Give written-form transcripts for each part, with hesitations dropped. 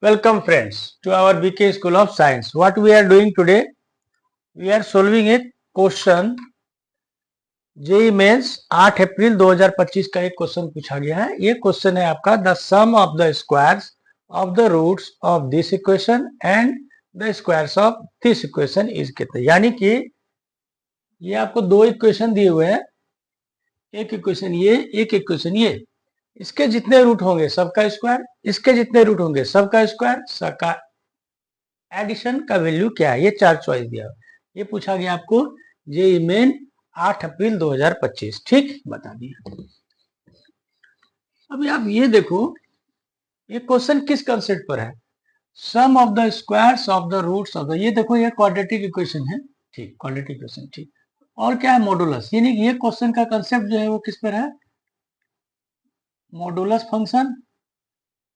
Welcome friends to our BK School of Science. What we are doing today? We are solving a question. JEE mains 8 April 2025 का एक question पूछा गया है. ये question है आपका the sum of the squares of the roots of this equation and the squares of this equation is कितना. यानी कि ये आपको दो इक्वेशन दिए हुए हैं, एक इक्वेशन ये, एक इक्वेशन ये. इसके जितने रूट होंगे सबका स्क्वायर, इसके जितने रूट होंगे सबका स्क्वायर, सबका एडिशन का वैल्यू क्या है. ये चार चॉइस दिया. ये पूछा गया आपको जेई मेन 8 अप्रैल 2025. ठीक, बता दिया. अभी आप ये देखो, ये क्वेश्चन किस कंसेप्ट पर है. Sum of the squares of the roots of the, ये देखो ये क्वाड्रेटिक इक्वेशन है. ठीक, क्वाड्रेटिक इक्वेशन. ठीक, और क्या है मॉडुलस. यानी ये क्वेश्चन का कंसेप्ट जो है वो किस पर है, मॉडुलस फंक्शन.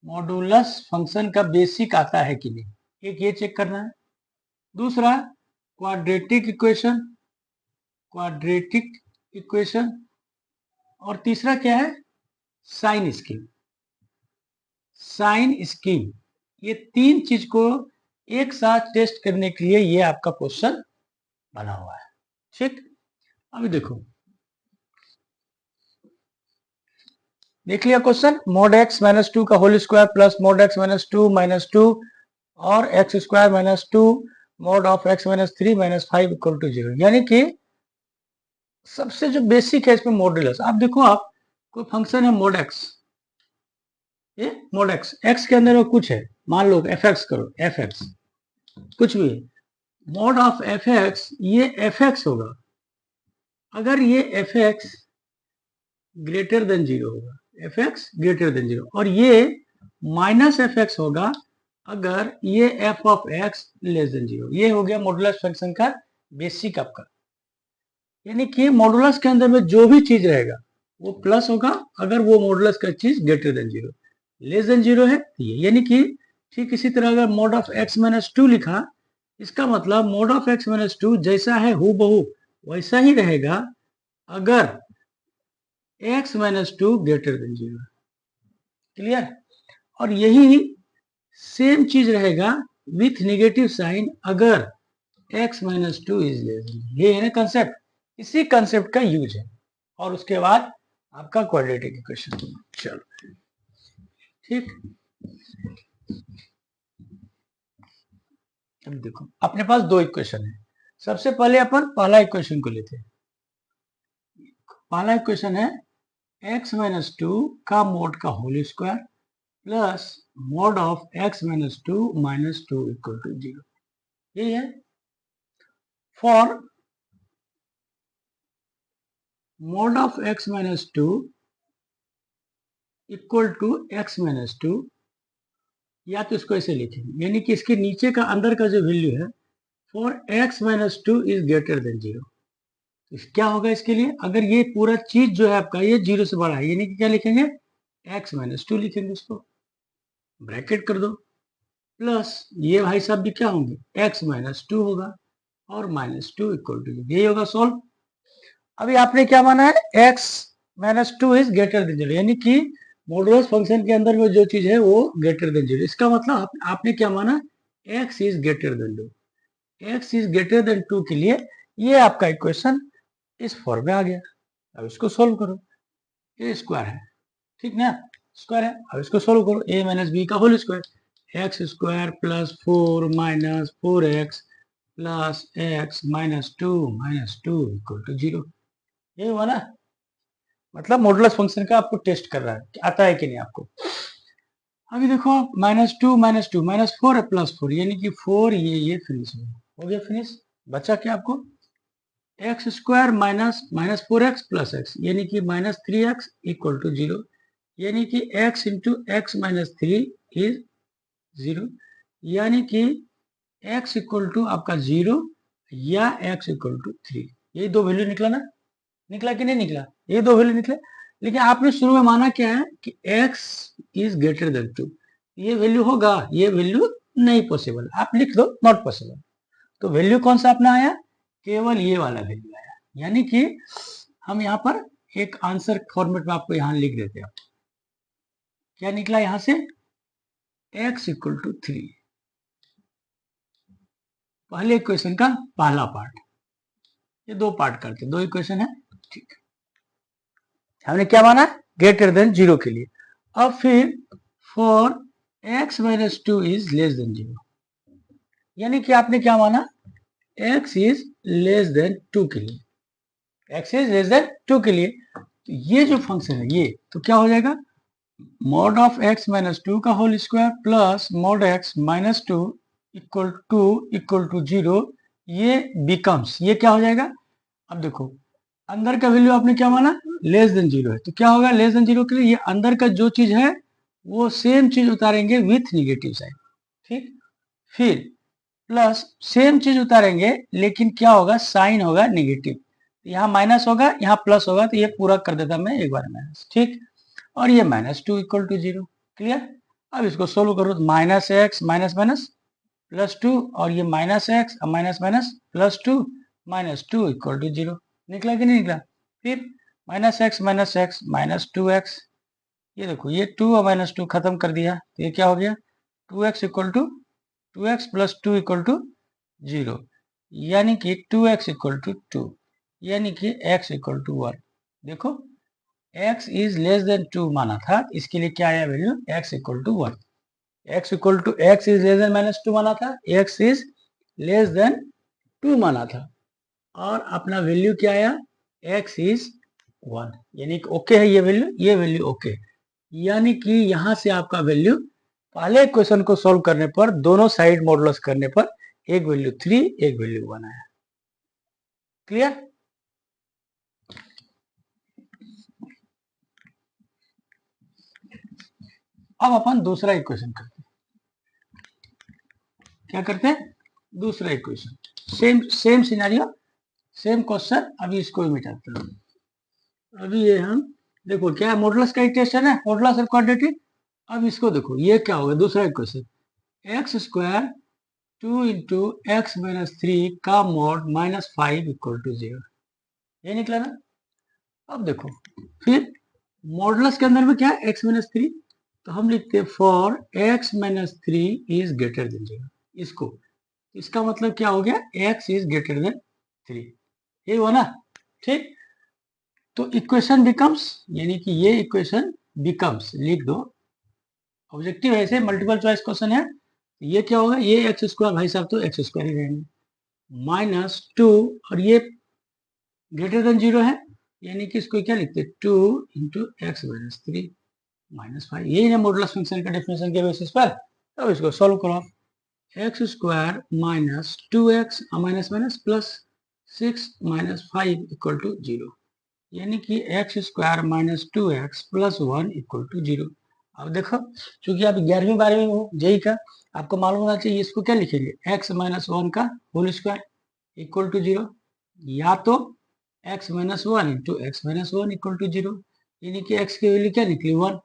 मॉडुलस फंक्शन का बेसिक आता है कि नहीं, एक ये चेक करना है. दूसरा क्वाड्रेटिक इक्वेशन, क्वाड्रेटिक इक्वेशन. और तीसरा क्या है, साइन स्कीम. साइन स्कीम, ये तीन चीज को एक साथ टेस्ट करने के लिए ये आपका क्वेश्चन बना हुआ है. ठीक, अभी देखो, देख लिया क्वेश्चन. मॉड एक्स माइनस 2 का whole square plus mod x minus 2 minus 2 और x square minus 2 mod of x minus 3 minus 5 equal to 0. यानी कि सबसे जो बेसिक है इसमें मॉडुलस. आप देखो, आप कोई फंक्शन है मॉड एक्स, ये मॉड एक्स, एक्स के अंदर में कुछ है, मान लो एफ एक्स करो, एफ एक्स कुछ भी, मॉड ऑफ एफ एक्स, ये एफ एक्स होगा अगर ये एफ एक्स ग्रेटर देन 0 होगा, एफ एक्स ग्रेटर देन 0. और ये माइनस एफ एक्स होगा अगर ये F of x less than 0. ये हो गया मॉडुलस फंक्शन का बेसिक आपका. यानी कि मॉडुलस के अंदर में जो भी चीज रहेगा वो प्लस होगा अगर वो मॉडुलस का चीज ग्रेटर देन 0. लेस देन 0 है ये. यानी कि ठीक इसी तरह अगर मॉड ऑफ एक्स माइनस 2 लिखा, इसका मतलब मॉड ऑफ एक्स माइनस 2 जैसा है हूबहू वैसा ही रहेगा अगर x minus 2 greater than 0. Clear. और यही सेम चीज रहेगा विथ नेगेटिव साइन अगर x minus 2 is less then. ये है ना कंसेप्ट, इसी कंसेप्ट का यूज है. और उसके बाद आपका क्वाड्रेटिक इक्वेशन. चलो ठीक, अब देखो अपने पास दो इक्वेशन है. सबसे पहले अपन पहला इक्वेशन को लेते हैं. पहला इक्वेशन है एक्स माइनस 2 का मोड का whole square plus mod of x minus 2 minus 2 equal to 0. यही है. For mod of x minus 2 equal to x minus 2, या तो इसको ऐसे लिखेंगे, यानी कि इसके नीचे का अंदर का जो वैल्यू है for x minus 2 is greater than 0. क्या होगा इसके लिए, अगर ये पूरा चीज जो है आपका ये 0 से बड़ा है, यानी कि क्या लिखेंगे, एक्स माइनस 2 लिखेंगे, उसको ब्रैकेट कर दो. प्लस ये भाई साहब भी क्या होंगे, एक्स माइनस 2 होगा और माइनस 2 इक्वल टू 0. यही होगा सॉल्व. अभी आपने क्या माना है, x minus 2 is greater than 0, यानी कि मॉडुलस फंक्शन के अंदर में जो चीज है वो ग्रेटर देन 0. इसका मतलब आपने क्या माना, x is greater than 2. X is greater than 2 के लिए ये आपका इक्वेशन इस फॉर्म में आ गया. अब इसको सोल्व करो. ये स्क्वायर है, ठीक ना, स्क्वायर है. अब इसको सोल्व करो, ए माइनस बी का whole square, x square plus 4 minus 4x plus x minus 2 equal to 0. ये हुआ ना, मतलब मॉडुलस फंक्शन का आपको टेस्ट कर रहा है कि आता है कि नहीं आपको. अभी देखो माइनस 2 माइनस 4 है प्लस 4, यानी कि 4 ये फिनिश हो गया, फिनिश. बचा क्या आपको, x square minus minus 4x plus x, यानी कि माइनस 3x इक्वल टू 0. यानी कि x into x minus 3 is 0. यानी कि x इक्वल टू आपका 0 या x इक्वल टू 3. यही दो वैल्यू निकला ना, निकला कि नहीं निकला, ये दो वैल्यू निकले. लेकिन आपने शुरू में माना क्या है कि x इज ग्रेटर देन 2. ये वैल्यू होगा, ये वैल्यू नहीं पॉसिबल, आप लिख दो नॉट पॉसिबल. तो वैल्यू कौन सा अपना आया, केवल ये वाला वैल्यू आया. यानी कि हम यहाँ पर एक आंसर फॉर्मेट में आपको यहाँ लिख देते हैं. क्या निकला यहाँ से, x इक्वल टू 3। पहले इक्वेशन का पहला पार्ट, ये दो पार्ट करते, दो इक्वेशन है, ठीक। हमने क्या माना, ग्रेटर देन 0 के लिए। अब फिर for x minus 2 is less then 0, यानी कि आपने क्या माना, x इज लेस देन 2 के लिए, x इज लेस देन 2 के लिए। तो ये जो फंक्शन है ये, तो क्या हो जाएगा, मॉड ऑफ x माइनस 2 का whole square plus mod x minus 2 equal to 0, ये बिकम्स, ये क्या हो जाएगा, अब देखो अंदर का वैल्यू आपने क्या माना, लेस देन 0 है, तो क्या होगा, लेस देन 0 के लिए ये अंदर का जो चीज है वो सेम चीज उतारेंगे विथ निगेटिव साइन, ठीक। फिर प्लस सेम चीज उतारेंगे लेकिन क्या होगा, साइन होगा निगेटिव, यहाँ माइनस होगा यहाँ प्लस होगा, तो ये पूरा कर देता मैं एक बार माइनस, ठीक। और ये माइनस 2 इक्वल टू 0, क्लियर। अब इसको सोल्व करो तो minus x minus minus plus 2, और ये minus x minus minus plus 2 minus 2 equal to 0, निकला कि नहीं निकला। फिर माइनस एक्स माइनस 2x, ये देखो ये 2 और माइनस 2 खत्म कर दिया, तो ये क्या हो गया, 2x equal to 2x plus 2 equal to 0, यानी कि 2x इक्वल टू 2, यानी कि x इक्वल टू 1। देखो x इज लेस देन 2 माना था, इसके लिए क्या आया value, x equal to 1। x equal to x is less than minus 2 माना था, x इज लेस देन 2 माना था, और अपना वैल्यू क्या आया, x इज 1, यानी कि ओके है ये वैल्यू ओके, यानी कि यहां से आपका वैल्यू पहले क्वेश्चन को सॉल्व करने पर, दोनों साइड मॉडुलस करने पर एक वैल्यू 3 एक वैल्यू 1 आया, क्लियर। अब अपन दूसरा इक्वेशन करते हैं, क्या करते हैं, दूसरा equation, same scenario same question, अभी इसको भी मिटाते हैं। अभी ये हम देखो क्या है, मॉडुलस का इक्वेशन है, मॉडुलस ऑफ क्वाड्रेटिक। अब इसको देखो ये क्या होगा, दूसरा equation, x square 2 into x minus 3 का मॉड माइनस 5 इक्वल टू 0, ये निकला ना। अब देखो फिर मॉडुलस के अंदर में क्या है, एक्स माइनस 3, तो हम लिखते हैं for x minus 3 is greater than 0, इसको, इसका मतलब क्या हो गया, x इज ग्रेटर देन 3, ये हुआ ना, ठीक। तो इक्वेशन बिकम्स, यानी कि ये इक्वेशन बिकम्स, लिख दो, ऑब्जेक्टिव ऐसे मल्टीपल चॉइस क्वेश्चन है, ये क्या होगा, ये एक्स स्क्वायर, भाई साहब तो एक्स स्क्वायर ही रहेंगे, माइनस 2, और ये ग्रेटर देन 0 है, यानी कि इसको क्या लिखते हैं, 2 इंटू एक्स माइनस 3 माइनस 5, यही है मॉडुलस फंक्शन का डेफिनेशन के बेसिस पर। अब इसको सॉल्व करो, x square minus 2x minus minus plus 6 minus 5 equal to 0, यानी कि x square minus 2x plus 1 equal to 0। अब देखो चूंकि आप 11वीं 12वीं हो जेई का, आपको मालूम होना चाहिए, इसको क्या लिखेंगे, x माइनस 1 का होल स्क्वायर इक्वल टू 0, या तो x minus 1 into x minus 1 equal to 0, यानी कि x की वैल्यू क्या निकली 1।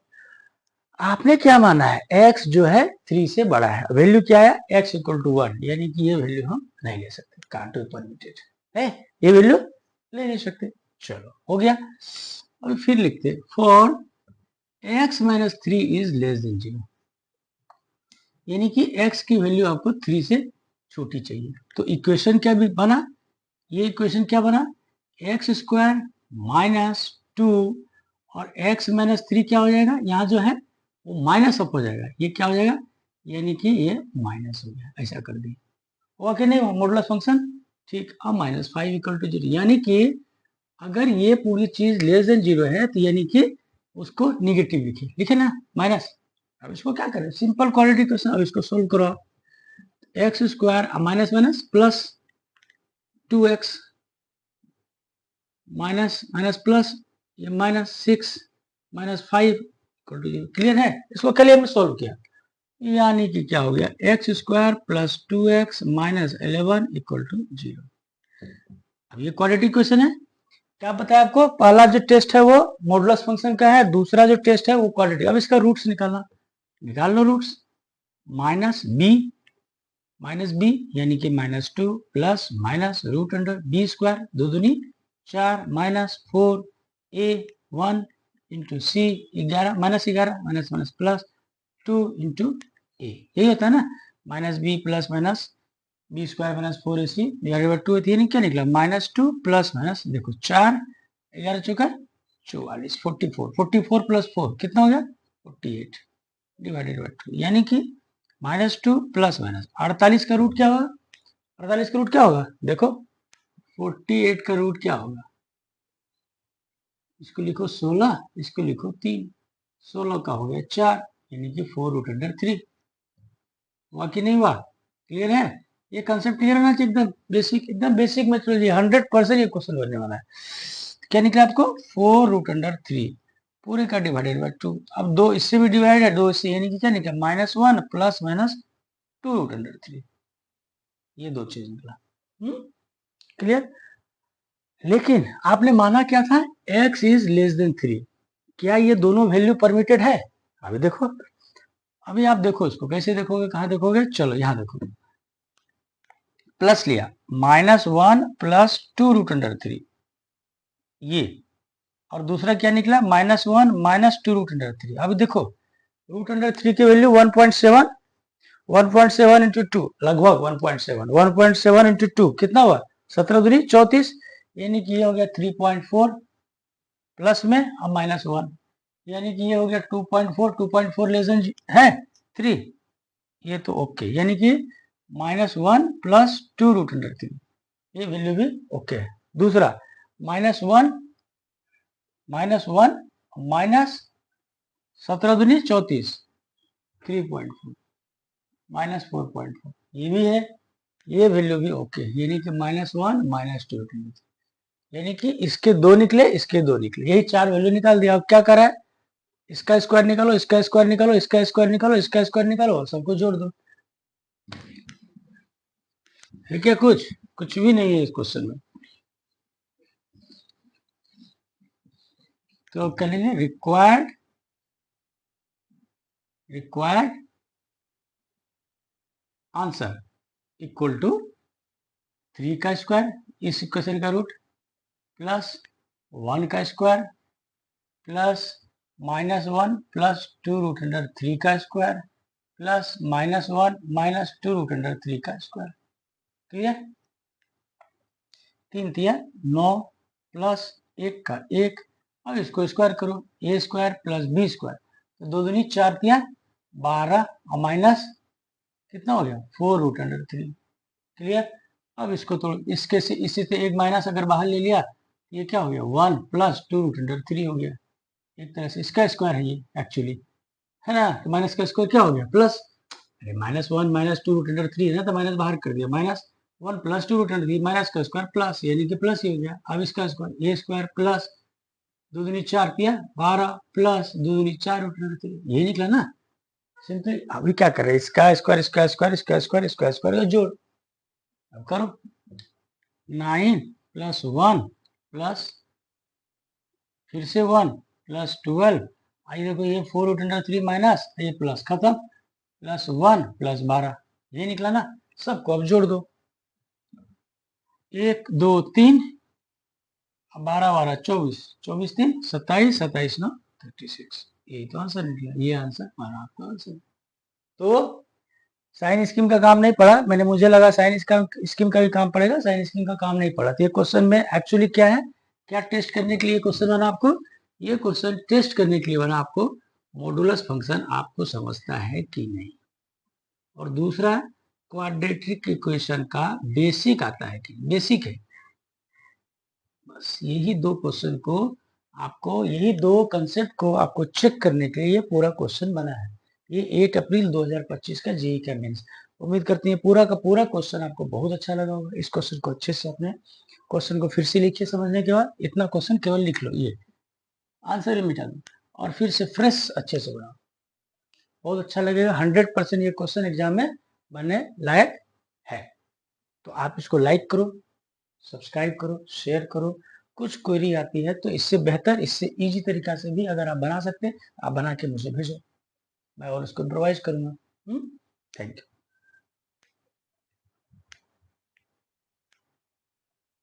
आपने क्या माना है, x जो है 3 से बड़ा है, वैल्यू क्या है, x इक्वल टू 1, यानी कि ये वैल्यू हम नहीं ले सकते, कांट बी परमिटेड है, ये वैल्यू ले नहीं सकते। चलो हो गया, अब फिर लिखते for x minus 3 is less then 0, यानी कि x की वैल्यू आपको 3 से छोटी चाहिए, तो इक्वेशन क्या भी बना, ये इक्वेशन क्या बना, एक्स स्क्वायर माइनस 2 और x माइनस 3 क्या हो जाएगा, यहाँ जो है वो माइनस अप हो जाएगा, ये क्या हो जाएगा, यानी कि ये माइनस हो गया, ऐसा कर दी, हुआ कि नहीं मॉडुलस फंक्शन, ठीक। अब माइनस 5 इक्वल टू 0, यानी कि अगर ये पूरी चीज लेस देन 0 है, तो यानी कि उसको निगेटिव लिखे ना माइनस। अब इसको क्या करें, सिंपल क्वाड्रेटिक क्वेश्चन, अब इसको सोल्व करो, x square minus minus plus 2x minus minus plus ये minus 6 minus 5 equal to 0, clear है। इसको कल हमने सोल्व किया, यानी कि क्या हो गया, x square plus 2x minus 11 equal to 0। अब ये क्वाड्रेटिक क्वेश्चन है, क्या बताया आपको, पहला जो टेस्ट है वो मॉडुलस फंक्शन का है, दूसरा जो टेस्ट है वो क्वाड्रेटिक। अब इसका रूट्स निकालना, निकाल लो रूट्स, माइनस बी यानी कि minus 2 plus minus root under b square, दो दूनी 4 minus 4 a 1 into c 11 minus 11 minus minus plus 2 into a, यही होता है ना, minus b plus minus b square minus 4ac divided by 2, यानी क्या निकला -2 प्लस माइनस, देखो 4 11 चौका 44, 44 प्लस 4 कितना हो गया 48 डिवाइडेड बाई 2, यानी कि -2 प्लस माइनस 48 का रूट क्या होगा, 48 का रूट क्या होगा, देखो 48 का रूट क्या होगा, इसको लिखो 16, इसको लिखो 3, 16 का हो गया 4, यानी कि 4√3 हुआ कि नहीं हुआ, क्लियर है, ये कंसेप्ट क्लियर होना चाहिए, एकदम बेसिक मेथोडोलॉजी, 100% ये क्वेश्चन बनने वाला है। क्या निकला आपको 4√3 पूरे का डिवाइडेड बाय 2, अब 2 इससे भी डिवाइड है, 2 इससे, यानी कि क्या निकला -1 प्लस माइनस 2√3, ये दो चीज निकला, क्लियर। लेकिन आपने माना क्या था, x इज लेस देन 3, क्या ये दोनों वैल्यू परमिटेड है, अभी देखो, अभी आप देखो इसको कैसे देखोगे, कहाँ देखोगे, चलो यहाँ देखो, प्लस लिया -1 प्लस 2√3 ये, और दूसरा क्या निकला -1 माइनस 2√3, अब देखो √3 की वैल्यू 1.7, 1.7 इंटू 2 लगभग 1.7, 1.7 इंटू 2 कितना हुआ 17 दूनी 34, यानी कि ये हो गया 3.4 प्लस में अब -1, यानी कि ये हो गया 2.4, 2.4 लेस देन है 3, ये तो ओके, यानी कि -1 प्लस 2√3 ये वैल्यू भी ओके है। दूसरा -1 माइनस 17 दूनी 34 3.4 -4.4 ये भी है, ये वैल्यू भी ओके, यानी कि -1 माइनस 2, यानी कि इसके दो निकले, इसके दो निकले, यही 4 वैल्यू निकाल दिया। अब क्या करा है, इसका स्क्वायर निकालो, इसका स्क्वायर निकालो, इसका स्क्वायर निकालो, इसका स्क्वायर निकालो, सबको जोड़ दो, है क्या, कुछ भी नहीं है इस क्वेश्चन में। तो क्या लेंगे, रिक्वायर्ड आंसर इक्वल टू 3 का स्क्वायर इस इक्वेशन का रूट प्लस 1 का स्क्वायर प्लस -1 प्लस 2√3 का स्क्वायर प्लस -1 माइनस 2√3 का स्क्वायर, क्लियर। 3 तिया 9 प्लस 1 का 1, अब इसको स्क्वायर करो, a square plus b square, तो 2 दूनी 4 तिया 12 और माइनस कितना हो गया 4√3, क्लियर। अब इसको तो इसके से इसी से एक माइनस अगर बाहर ले लिया, ये क्या हो गया 1 प्लस 2√3 हो गया, एक तरह से इसका स्क्वायर है ये एक्चुअली, है ना, तो माइनस का स्क्वायर क्या हो गया प्लस, अरे -1 माइनस 2√3 है ना, तो माइनस बाहर कर दिया, -1 प्लस 2√3 माइनस का स्क्वायर प्लस, यानी कि प्लस ही हो गया। अब इसका स्क्वायर a स्क्वायर प्लस 2 दूनी 4 किया 12 प्लस 2 दूनी 4√3, यही निकला ना सिंपली। अभी क्या कर रहे हैं, इसका स्क्वायर इसका स्क्वायर इसका स्क्वायर इसका स्क्वायर का जोड़, अब करो 9 प्लस 1 प्लस फिर से 1 प्लस 12, आई देखो ये 4√3 माइनस ये प्लस, खत्म, प्लस 1 प्लस 12, ये निकला ना, सबको अब जोड़ दो, 1 2 3 12 12 24, 24 3 27, 27 9 36, यही तो आंसर निकला, ये आंसर हमारा आपका आंसर। तो साइन स्कीम का काम नहीं पड़ा, मुझे लगा साइन स्कीम का भी काम पड़ेगा, साइन स्कीम का काम नहीं पड़ा। तो ये क्वेश्चन में एक्चुअली क्या है, क्या टेस्ट करने के लिए क्वेश्चन बना आपको, ये क्वेश्चन टेस्ट करने के लिए बना आपको मॉडुलस फंक्शन आपको समझता है कि नहीं, और दूसरा क्वाड्रेटिक इक्वेशन का बेसिक आता है कि बेसिक है, बस यही दो क्वेश्चन को आपको, यही दो कंसेप्ट को आपको चेक करने के लिए ये पूरा क्वेश्चन बना है। ये 8 अप्रैल 2025 का जेईई का मेंस। उम्मीद करते हैं पूरा का पूरा क्वेश्चन आपको बहुत अच्छा लगा होगा। इस क्वेश्चन को अच्छे से अपने क्वेश्चन को फिर से लिखिए, समझने के बाद इतना क्वेश्चन केवल लिख लो, ये आंसर ही मिटा दो और फिर से फ्रेश अच्छे से बनाओ, बहुत अच्छा लगेगा। 100% ये क्वेश्चन एग्जाम में बनने लायक है। तो आप इसको लाइक करो, सब्सक्राइब करो, शेयर करो। कुछ क्वेरी आती है तो इससे बेहतर, इससे इजी तरीका से भी अगर आप बना सकते हैं, आप बना के मुझे भेजो, मैं और उसको इम्प्रोवाइज करूंगा। Thank you.